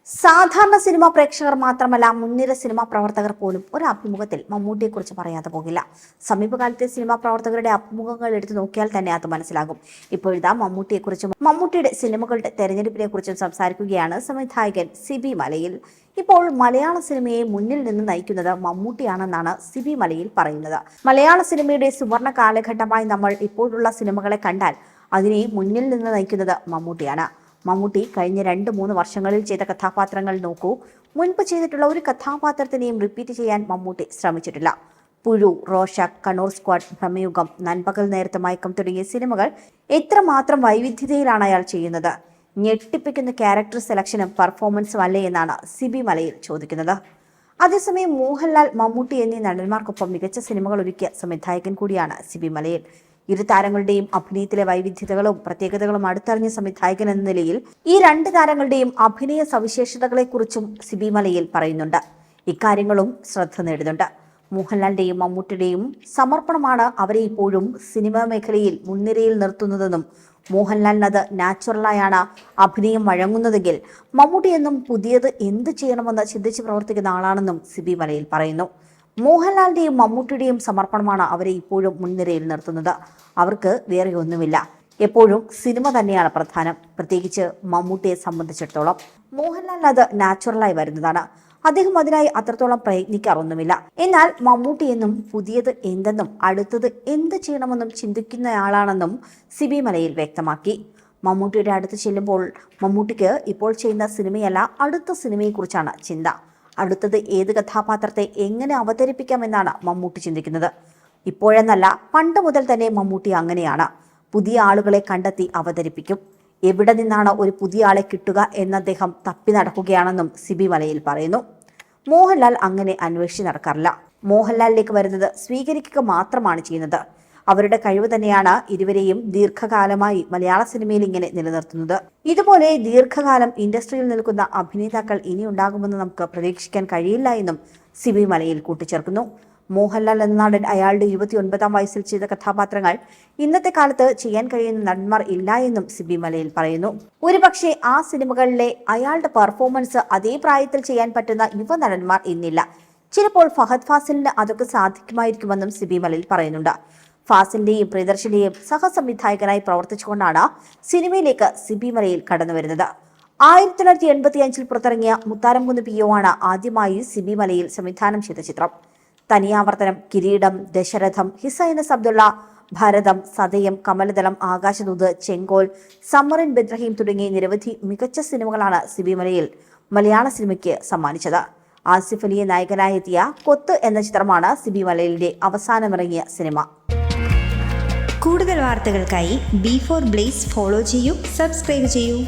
സാധാരണ സിനിമാ പ്രേക്ഷകർ മാത്രമല്ല മുൻനിര സിനിമാ പ്രവർത്തകർ പോലും ഒരു അഭിമുഖത്തിൽ മമ്മൂട്ടിയെക്കുറിച്ച് പറയാതെ പോകില്ല. സമീപകാലത്തെ സിനിമാ പ്രവർത്തകരുടെ അഭിമുഖങ്ങൾ എടുത്തു നോക്കിയാൽ തന്നെ അത് മനസ്സിലാകും. ഇപ്പോഴിതാ മമ്മൂട്ടിയെക്കുറിച്ചും മമ്മൂട്ടിയുടെ സിനിമകളുടെ തെരഞ്ഞെടുപ്പിനെ കുറിച്ചും സംസാരിക്കുകയാണ് സംവിധായകൻ സിബി മലയിൽ. ഇപ്പോൾ മലയാള സിനിമയെ മുന്നിൽ നിന്ന് നയിക്കുന്നത് മമ്മൂട്ടിയാണെന്നാണ് സിബി മലയിൽ പറയുന്നത്. മലയാള സിനിമയുടെ സുവർണ കാലഘട്ടമായി നമ്മൾ ഇപ്പോഴുള്ള സിനിമകളെ കണ്ടാൽ അതിനെ മുന്നിൽ നിന്ന് നയിക്കുന്നത് മമ്മൂട്ടിയാണ്. മമ്മൂട്ടി കഴിഞ്ഞ 2-3 വർഷങ്ങളിൽ ചെയ്ത കഥാപാത്രങ്ങൾ നോക്കൂ. മുൻപ് ചെയ്തിട്ടുള്ള ഒരു കഥാപാത്രത്തിനെയും റിപ്പീറ്റ് ചെയ്യാൻ മമ്മൂട്ടി ശ്രമിച്ചിട്ടില്ല. പുഴു, റോഷാക്ക്, കണ്ണൂർ സ്ക്വാഡ്, ഭ്രമയുഗം, നൻപകൽ നേരത്തെ മയക്കം തുടങ്ങിയ സിനിമകൾ എത്രമാത്രം വൈവിധ്യതയിലാണ് അയാൾ ചെയ്യുന്നത്. ഞെട്ടിപ്പിക്കുന്ന ക്യാരക്ടർ സെലക്ഷനും പെർഫോമൻസും അല്ലേ എന്നാണ് സിബി മലയിൽ ചോദിക്കുന്നത്. അതേസമയം മോഹൻലാൽ, മമ്മൂട്ടി എന്നീ നടന്മാർക്കൊപ്പം മികച്ച സിനിമകൾ ഒരുക്കിയ സംവിധായകൻ കൂടിയാണ് സിബി മലയിൽ. ഇരു താരങ്ങളുടെയും അഭിനയത്തിലെ വൈവിധ്യതകളും പ്രത്യേകതകളും അടുത്തറിഞ്ഞ സംവിധായകൻ എന്ന നിലയിൽ ഈ 2 താരങ്ങളുടെയും അഭിനയ സവിശേഷതകളെക്കുറിച്ചും സിബി മലയിൽ പറയുന്നുണ്ട്. ഇക്കാര്യങ്ങളും ശ്രദ്ധ നേടുന്നുണ്ട്. മോഹൻലാലിന്റെയും മമ്മൂട്ടിയുടെയും സമർപ്പണമാണ് അവരെ ഇപ്പോഴും സിനിമാ മേഖലയിൽ മുൻനിരയിൽ നിർത്തുന്നതെന്നും മോഹൻലാലിനത് നാച്ചുറലായാണ് അഭിനയം വഴങ്ങുന്നതെങ്കിൽ മമ്മൂട്ടി എന്നും പുതിയത് എന്ത് ചെയ്യണമെന്ന് ചിന്തിച്ച് പ്രവർത്തിക്കുന്ന ആളാണെന്നും സിബി മലയിൽ പറയുന്നു. മോഹൻലാലിന്റെയും മമ്മൂട്ടിയുടെയും സമർപ്പണമാണ് അവരെ ഇപ്പോഴും മുൻനിരയിൽ നിർത്തുന്നത്. അവർക്ക് വേറെ ഒന്നുമില്ല. എപ്പോഴും സിനിമ തന്നെയാണ് പ്രധാനം. പ്രത്യേകിച്ച് മമ്മൂട്ടിയെ സംബന്ധിച്ചിടത്തോളം മോഹൻലാലിന് അത് നാച്ചുറലായി വരുന്നതാണ്. അദ്ദേഹം അതിനായി അത്രത്തോളം പ്രയത്നിക്കാറൊന്നുമില്ല. എന്നാൽ മമ്മൂട്ടി എന്നും പുതിയത് എന്തെന്നും അടുത്തത് എന്ത് ചെയ്യണമെന്നും ചിന്തിക്കുന്നയാളാണെന്നും സിബി മലയിൽ വ്യക്തമാക്കി. മമ്മൂട്ടിയുടെ അടുത്ത് ചെല്ലുമ്പോൾ മമ്മൂട്ടിക്ക് ഇപ്പോൾ ചെയ്യുന്ന സിനിമയല്ല, അടുത്ത സിനിമയെക്കുറിച്ചാണ് ചിന്ത. അടുത്തത് ഏത് കഥാപാത്രത്തെ എങ്ങനെ അവതരിപ്പിക്കാമെന്നാണ് മമ്മൂട്ടി ചിന്തിക്കുന്നത്. ഇപ്പോഴെന്നല്ല, പണ്ട് മുതൽ തന്നെ മമ്മൂട്ടി അങ്ങനെയാണ്. പുതിയ ആളുകളെ കണ്ടെത്തി അവതരിപ്പിക്കും. എവിടെ നിന്നാണ് ഒരു പുതിയ ആളെ കിട്ടുക എന്ന് അദ്ദേഹം തപ്പി നടക്കുകയാണെന്നും സിബി മലയിൽ പറയുന്നു. മോഹൻലാൽ അങ്ങനെ അന്വേഷിച്ച് നടക്കാറില്ല. മോഹൻലാലിലേക്ക് വരുന്നത് സ്വീകരിക്കുക മാത്രമാണ് ചെയ്യുന്നത്. അവരുടെ കഴിവ് തന്നെയാണ് ഇരുവരെയും ദീർഘകാലമായി മലയാള സിനിമയിൽ ഇങ്ങനെ നിലനിർത്തുന്നത്. ഇതുപോലെ ദീർഘകാലം ഇൻഡസ്ട്രിയിൽ നിൽക്കുന്ന അഭിനേതാക്കൾ ഇനി ഉണ്ടാകുമെന്ന് നമുക്ക് പ്രതീക്ഷിക്കാൻ കഴിയില്ല എന്നും സിബി മലയിൽ കൂട്ടിച്ചേർക്കുന്നു. മോഹൻലാൽ എന്ന നടൻ അയാളുടെ 29ാം വയസ്സിൽ ചെയ്ത കഥാപാത്രങ്ങൾ ഇന്നത്തെ കാലത്ത് ചെയ്യാൻ കഴിയുന്ന നടന്മാർ ഇല്ല എന്നും സിബി മലയിൽ പറയുന്നു. ഒരുപക്ഷെ ആ സിനിമകളിലെ അയാളുടെ പെർഫോമൻസ് അതേ പ്രായത്തിൽ ചെയ്യാൻ പറ്റുന്ന യുവ നടന്മാർ ഇന്നില്ല. ചിലപ്പോൾ ഫഹദ് ഫാസിലിന് അതൊക്കെ സാധിക്കുമായിരിക്കുമെന്നും സിബി മലയിൽ പറയുന്നുണ്ട്. ഫാസിലിന്റെയും പ്രിയദർശന്റെയും സഹസംവിധായകനായി പ്രവർത്തിച്ചുകൊണ്ടാണ് സിനിമയിലേക്ക് സിബി മലയിൽ കടന്നുവരുന്നത്. 1985 പുറത്തിറങ്ങിയ മുത്താരംകുന്ന് PO ആണ് ആദ്യമായി സിബി മലയിൽ സംവിധാനം ചെയ്ത ചിത്രം. തനിയാവർത്തനം, കിരീടം, ദശരഥം, ഹിസൈനസ് അബ്ദുള്ള, ഭരതം, സതയം, കമലദളം, ആകാശദൂത്, ചെങ്കോൽ, സമ്മറിൻ ബദ്രഹീം തുടങ്ങിയ നിരവധി മികച്ച സിനിമകളാണ് സിബി മലയിൽ മലയാള സിനിമയ്ക്ക് സമ്മാനിച്ചത്. ആസിഫ് അലിയെ നായകനായി എത്തിയ കൊത്ത് എന്ന ചിത്രമാണ് സിബി മലയിലിന്റെ അവസാനമിറങ്ങിയ സിനിമ. കൂടുതൽ വാർത്തകൾക്കായി B4 Blaze ഫോളോ ചെയ്യൂ, സബ്സ്ക്രൈബ് ചെയ്യൂ.